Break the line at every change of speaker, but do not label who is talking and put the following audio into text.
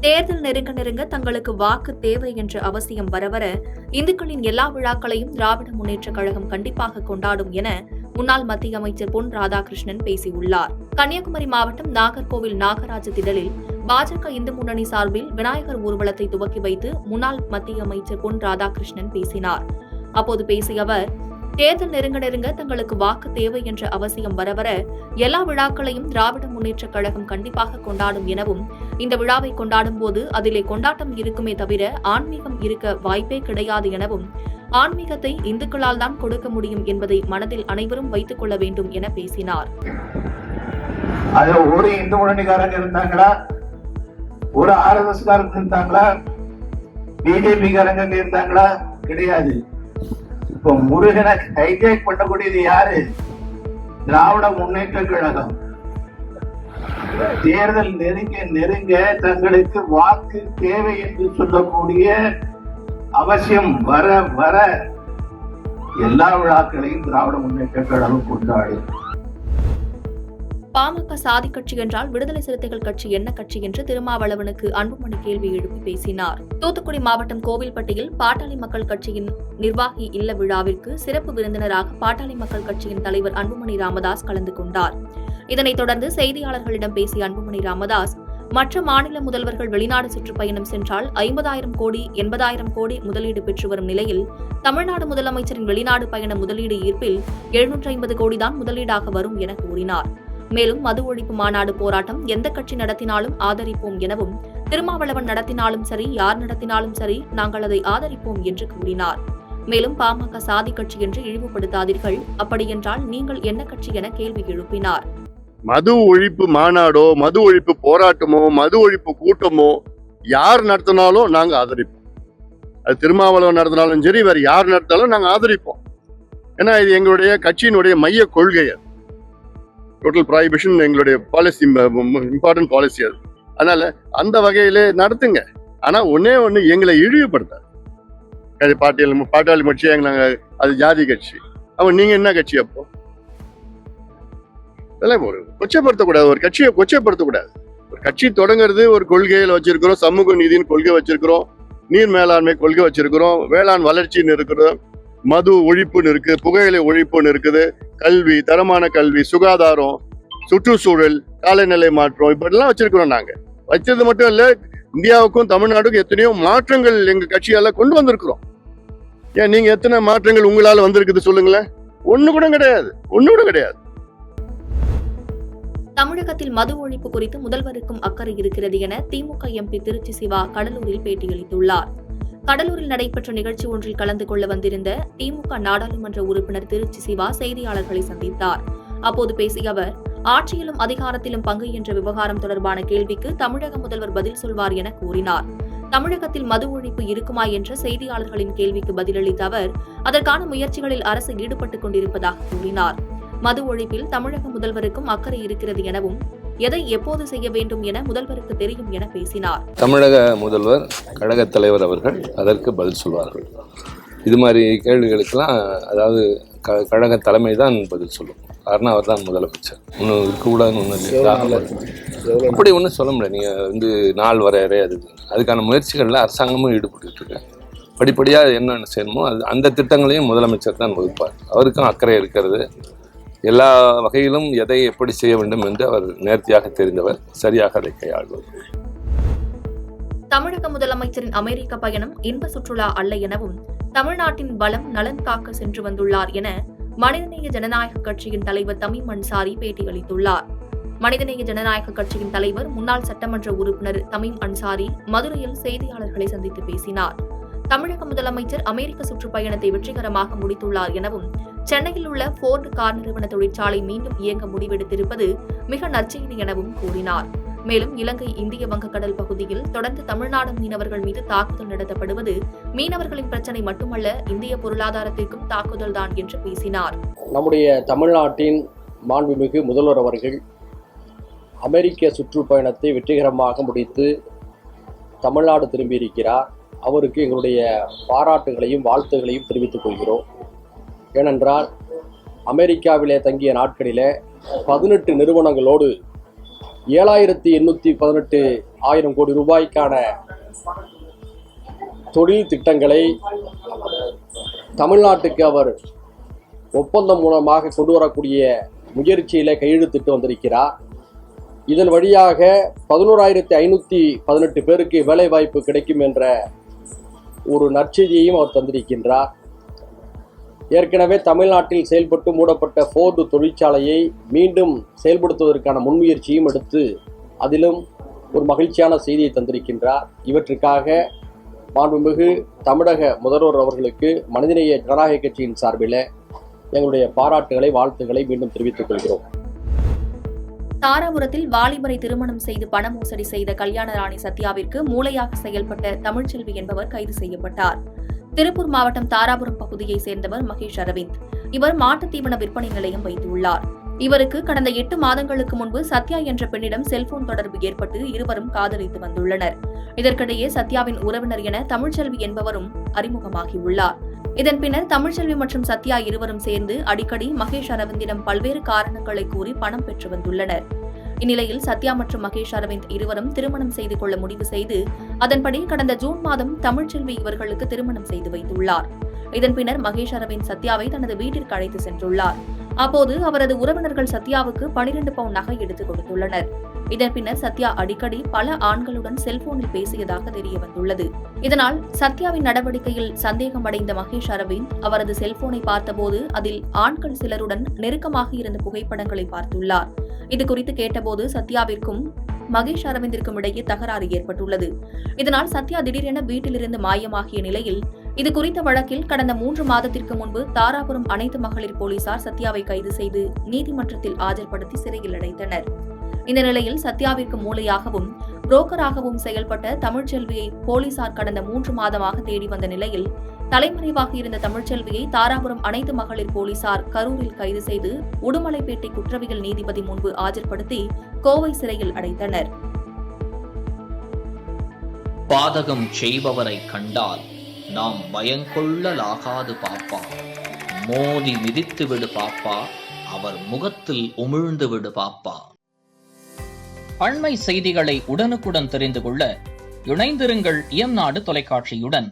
தேர்தல் நெருங்க தங்களுக்கு வாக்கு தேவை என்ற அவசியம் வரவர இந்துக்களின் எல்லா விழாக்களையும் திராவிட முன்னேற்றக் கழகம் கண்டிப்பாக கொண்டாடும் என முன்னாள் மத்திய அமைச்சர் பொன் ராதாகிருஷ்ணன் பேசியுள்ளார். கன்னியாகுமரி மாவட்டம் நாகர்கோவில் நாகராஜ திடலில் பாஜக இந்து முன்னணி சார்பில் விநாயகர் ஊர்வலத்தை துவக்கி வைத்து முன்னாள் மத்திய அமைச்சர் பொன் ராதாகிருஷ்ணன் பேசினார். அப்போது பேசிய அவர், தேர்தல் நெருங்க தங்களுக்கு வாக்கு தேவை என்ற அவசியம் வரவர எல்லா விழாக்களையும் திராவிட முன்னேற்றக் கழகம் கண்டிப்பாக கொண்டாடும் எனவும், இந்த விழாவை கொண்டாடும் போது அதிலே கொண்டாட்டம் இருக்குமே தவிர ஆன்மீகம் இருக்க வாய்ப்பே கிடையாது எனவும், ஆன்மீகத்தை இந்துக்களால் தான் கொடுக்க முடியும் என்பதை மனதில் அனைவரும் வைத்துக் கொள்ள வேண்டும் என பேசினார்.
ஒரு இந்து முன்னணிக்காரங்க இருந்தாங்களா, ஒரு RSS காரங்க இருந்தாங்களா, BJP காரங்க இருந்தாங்களா? கிடையாது. இப்ப முருகனை ஹைஜேக் பண்ணக்கூடியது யாரு? திராவிட முன்னேற்ற கழகம். தேர்தல் நெருங்க தங்களுக்கு வாக்கு தேவை என்று சொல்லக்கூடிய அவசியம் வர எல்லா விழாக்களையும் திராவிட முன்னேற்ற கழகம் கொண்டாடும்.
பாமக சாதி கட்சி என்றால் விடுதலை சிறுத்தைகள் கட்சி என்ன கட்சி என்று திருமாவளவனுக்கு அன்புமணி கேள்வி எழுப்பி பேசினார். தூத்துக்குடி மாவட்டம் கோவில்பட்டியில் பாட்டாளி மக்கள் கட்சியின் நிர்வாகி இல்ல விழாவிற்கு சிறப்பு விருந்தினராக பாட்டாளி மக்கள் கட்சியின் தலைவர் அன்புமணி ராமதாஸ் கலந்து கொண்டார். இதனைத் தொடர்ந்து செய்தியாளர்களிடம் பேசிய அன்புமணி ராமதாஸ், மற்ற மாநில முதல்வர்கள் வெளிநாடு சுற்றுப்பயணம் சென்றால் 50,000 கோடி 80,000 கோடி முதலீடு பெற்று வரும் நிலையில் தமிழ்நாடு முதலமைச்சரின் வெளிநாடு பயண முதலீடு ஈர்ப்பில் 750 கோடிதான் முதலீடாக வரும் என கூறினார். மேலும் மது ஒழிப்பு மாநாடு போராட்டம் எந்த கட்சி நடத்தினாலும் ஆதரிப்போம் எனவும், திருமாவளவன் நடத்தினாலும் சரி, யார் நடத்தினாலும் சரி, நாங்கள் அதை ஆதரிப்போம் என்று கூறினார். மேலும் பாமக சாதி கட்சி என்று இழிவுபடுத்தாதீர்கள், அப்படியென்றால் நீங்கள் என்ன கட்சி என கேள்வி எழுப்பினார்.
மது ஒழிப்பு மாநாடோ, மது ஒழிப்பு போராட்டமோ, மது ஒழிப்பு கூட்டமோ யார் நடத்தினாலும் நாங்க ஆதரிப்போம். அது திருமாவளவன் நடத்தினாலும் சரி, வேற யார் நடத்தினாலும் நாங்க ஆதரிப்போம். ஏன்னா இது எங்களுடைய கட்சியினுடைய மைய கொள்கை. டோட்டல் ப்ராஹிபிஷன் எங்களுடைய பாலிசி, இம்பார்ட்டன்ட் பாலிசி அது. அதனால அந்த வகையிலே நடத்துங்க. ஆனா ஒன்னே ஒண்ணு, எங்களை இழிவுபடுத்தாது. பாட்டாளி கட்சி நாங்க அது ஜாதி கட்சி. அவன் நீங்க என்ன கட்சி? அப்போ அதெல்லாம் ஒரு கொச்சைப்படுத்தக்கூடாது. ஒரு கட்சியை கொச்சைப்படுத்தக்கூடாது. ஒரு கட்சி தொடங்குறது ஒரு கொள்கையில வச்சிருக்கிறோம். சமூக நீதியின் கொள்கை வச்சிருக்கிறோம், நீர் மேலாண்மை கொள்கை வச்சிருக்கிறோம், வேளாண் வளர்ச்சின்னு இருக்கிறோம், மது ஒழிப்புன்னு இருக்கு, புகையிலை ஒழிப்புன்னு இருக்குது, கல்வி, தரமான கல்வி, சுகாதாரம், சுற்றுச்சூழல், காலநிலை மாற்றம், இப்படிலாம் வச்சிருக்கிறோம். நாங்க வச்சது மட்டும் இல்ல, இந்தியாவுக்கும் தமிழ்நாட்டுக்கும் எத்தனையோ மாற்றங்கள் எங்க கட்சியால கொண்டு வந்திருக்கிறோம். ஏன் நீங்க எத்தனை மாற்றங்கள் உங்களால வந்திருக்குது சொல்லுங்களேன்? ஒண்ணு கூட கிடையாது.
தமிழகத்தில் மது ஒழிப்பு குறித்து முதல்வருக்கும் அக்கறை இருக்கிறது என திமுக MP திருச்சி சிவா கடலூரில் பேட்டியளித்துள்ளார். கடலூரில் நடைபெற்ற நிகழ்ச்சி ஒன்றில் கலந்து கொள்ள வந்திருந்த திமுக நாடாளுமன்ற உறுப்பினர் திருச்சி சிவா செய்தியாளர்களை சந்தித்தார். அப்போது பேசிய அவர், ஆட்சியிலும் அதிகாரத்திலும் பங்கு என்ற விவகாரம் தொடர்பான கேள்விக்கு தமிழக முதல்வர் பதில் சொல்வார் என கூறினார். தமிழகத்தில் மது ஒழிப்பு இருக்குமா என்ற செய்தியாளர்களின் கேள்விக்கு பதிலளித்த அவர், அதற்கான முயற்சிகளில் அரசு ஈடுபட்டுக் கொண்டிருப்பதாக கூறினார். மது ஒழிப்பில் தமிழக முதல்வருக்கும் அக்கறை இருக்கிறது எனவும், எதை எப்போது செய்ய வேண்டும் என முதல்வருக்கு தெரியும் என பேசினார்.
தமிழக முதல்வர், கழக தலைவர் அவர்கள் அதற்கு பதில் சொல்வார்கள். இது மாதிரி கேள்விகளுக்கெல்லாம் அதாவது கழக தலைமை தான் பதில் சொல்லும். காரணம் அவர் தான் முதலமைச்சர். ஒன்றும் இருக்கக்கூடாதுன்னு ஒன்று அப்படி ஒன்றும் சொல்ல முடியாது. நீங்கள் நாள் வரையறை அதுக்கான முயற்சிகளில் அரசாங்கமும் ஈடுபட்டு இருக்கு. படிப்படியாக என்னென்ன செய்யணுமோ அந்த திட்டங்களையும் முதலமைச்சர் தான் வகுப்பார். அவருக்கும் அக்கறை இருக்கிறது. எல்லா வகையிலும் எதை எப்படி செய்ய வேண்டும் என்று அவர் நேர்த்தியாக தெரிந்தவர், சரியாக அதை கையாள்வார்.
தமிழக முதலமைச்சரின் அமெரிக்க பயணம் இன்ப சுற்றுலா அல்ல எனவும், தமிழ்நாட்டின் பலம் நலன் காக்க சென்று வந்துள்ளார் என மனிதநேய ஜனநாயக கட்சியின் தலைவர் தமீம் அன்சாரி பேட்டியளித்துள்ளார். மனிதநேய ஜனநாயக கட்சியின் தலைவர் முன்னாள் சட்டமன்ற உறுப்பினர் தமீம் அன்சாரி மதுரையில் செய்தியாளர்களை சந்தித்து பேசினார். தமிழக முதலமைச்சர் அமெரிக்க சுற்றுப்பயணத்தை வெற்றிகரமாக முடித்துள்ளார் எனவும், சென்னையில் உள்ள போர்டு கார் நிறுவன தொழிற்சாலை மீண்டும் இயங்க முடிவெடுத்திருப்பது மிக நற்செய்தி எனவும் கூறினார். மேலும் இலங்கை இந்திய வங்கக்கடல் பகுதியில் தொடர்ந்து தமிழ்நாடு மீனவர்கள் மீது தாக்குதல் நடத்தப்படுவது மீனவர்களின் பிரச்சனை மட்டுமல்ல, இந்திய பொருளாதாரத்திற்கும் தாக்குதல் தான் என்று பேசினார்.
நம்முடைய தமிழ்நாட்டின் மாண்புமிகு முதல்வர் அவர்கள் அமெரிக்க சுற்றுப்பயணத்தை வெற்றிகரமாக முடித்து தமிழ்நாடு திரும்பியிருக்கிறார். அவருக்கு எங்களுடைய பாராட்டுகளையும் வாழ்த்துகளையும் தெரிவித்துக் கொள்கிறோம். ஏனென்றால் அமெரிக்காவிலே தங்கிய நாட்களிலே 18 நிறுவனங்களோடு 7,818 கோடி ரூபாய்க்கான தொழில் திட்டங்களை தமிழ்நாட்டுக்கு அவர் ஒப்பந்தம் மூலமாக கொண்டு வரக்கூடிய முயற்சியில் கையெழுத்திட்டு வந்திருக்கிறார். இதன் வழியாக 11,518 பேருக்கு வேலைவாய்ப்பு கிடைக்கும் என்ற ஒரு நற்செய்தியையும் அவர் தந்திருக்கின்றார். ஏற்கனவே தமிழ்நாட்டில் செயல்பட்டு மூடப்பட்ட ஃபோர்டு தொழிற்சாலையை மீண்டும் செயல்படுத்துவதற்கான முன்முயற்சியும் எடுத்து அதிலும் ஒரு மகிழ்ச்சியான செய்தியை தந்திருக்கின்றார். இவற்றுக்காக மாண்புமிகு தமிழக முதல்வர் அவர்களுக்கு மனிதநேய ஜனநாயக கட்சியின் சார்பில் எங்களுடைய பாராட்டுகளை, வாழ்த்துக்களை மீண்டும் தெரிவித்துக் கொள்கிறோம்.
தாராபுரத்தில் வாலிபரை திருமணம் செய்து பண மோசடி செய்த கல்யாணராணி சத்யாவிற்கு மூளையாக செயல்பட்ட தமிழ்ச்செல்வி என்பவர் கைது செய்யப்பட்டார். திருப்பூர் மாவட்டம் தாராபுரம் பகுதியைச் சேர்ந்தவர் மகேஷ் அரவிந்த். இவர் மாட்டுத் தீவன விற்பனை நிலையம் வைத்துள்ளார். இவருக்கு கடந்த 8 மாதங்களுக்கு முன்பு சத்யா என்ற பெண்ணிடம் செல்போன் தொடர்பு ஏற்பட்டு இருவரும் காதலித்து வந்துள்ளனர். இதற்கிடையே சத்யாவின் உறவினர் என தமிழ்ச்செல்வி என்பவரும் அறிமுகமாகியுள்ளார். இதன் பின்னர் தமிழ்ச்செல்வி மற்றும் சத்யா இருவரும் சேர்ந்து அடிக்கடி மகேஷ் அரவிந்திடம் பல்வேறு காரணங்களை கூறி பணம் பெற்று வந்துள்ளனர். இந்நிலையில் சத்யா மற்றும் மகேஷ் அரவிந்த் இருவரும் திருமணம் செய்து கொள்ள முடிவு செய்து அதன்படி கடந்த ஜூன் மாதம் தமிழ்ச்செல்வி இவர்களுக்கு திருமணம் செய்து வைத்துள்ளார். இதன் பின்னர் மகேஷ் அரவிந்த் சத்யாவை தனது வீட்டிற்கு அழைத்து சென்றுள்ளார். அப்போது அவரது உறவினர்கள் சத்யாவுக்கு 12 பவுன் நகை எடுத்துக் கொடுத்துள்ளனர். இதன் பின்னர் சத்யா அடிக்கடி பல ஆண்களுடன் செல்போனில் பேசியதாக தெரிய வந்துள்ளது. இதனால் சத்யாவின் நடவடிக்கையில் சந்தேகம் அடைந்த மகேஷ் அரவிந்த் அவரது செல்போனை பார்த்தபோது அதில் ஆண்கள் சிலருடன் நெருக்கமாக இருந்த புகைப்படங்களை பார்த்துள்ளார். இது குறித்து கேட்டபோது சத்யாவிற்கும் மகேஷ் அரவிந்திற்கும் இடையே தகராறு ஏற்பட்டுள்ளது. இதனால் சத்யா திடீரென வீட்டிலிருந்து மாயமாகிய நிலையில் இது குறித்த வழக்கில் கடந்த 3 மாதத்திற்கு முன்பு தாராபுரம் அனைத்து மகளிர் போலீசார் சத்யாவை கைது செய்து நீதிமன்றத்தில் ஆஜர்படுத்தி சிறையில் அடைத்தனர். இந்த நிலையில் சத்யாவிற்கு மூளையாகவும் புரோக்கராகவும் செயல்பட்ட தமிழ்ச்செல்வியை போலீசார் கடந்த 3 மாதமாக தேடி வந்த நிலையில் தலைமறைவாக இருந்த தமிழ்ச்செல்வியை தாராபுரம் அனைத்து மகளிர் போலீசார் கரூரில் கைது செய்து உடுமலைப்பேட்டை குற்றவியல் நீதிபதி முன்பு ஆஜர்படுத்தி கோவை சிறையில் அடைத்தனர்.
பாதகம் செய்பவரை கண்டால் நாம் பயங்கொள்ளலாகாது பாப்பா, மோதி மிதித்து விடு பாப்பா, அவர் முகத்தில் உமிழ்ந்து விடு பாப்பா. அண்மை செய்திகளை உடனுக்குடன் தெரிந்து கொள்ள இணைந்திருங்கள் இயம்நாடு தொலைக்காட்சியுடன்.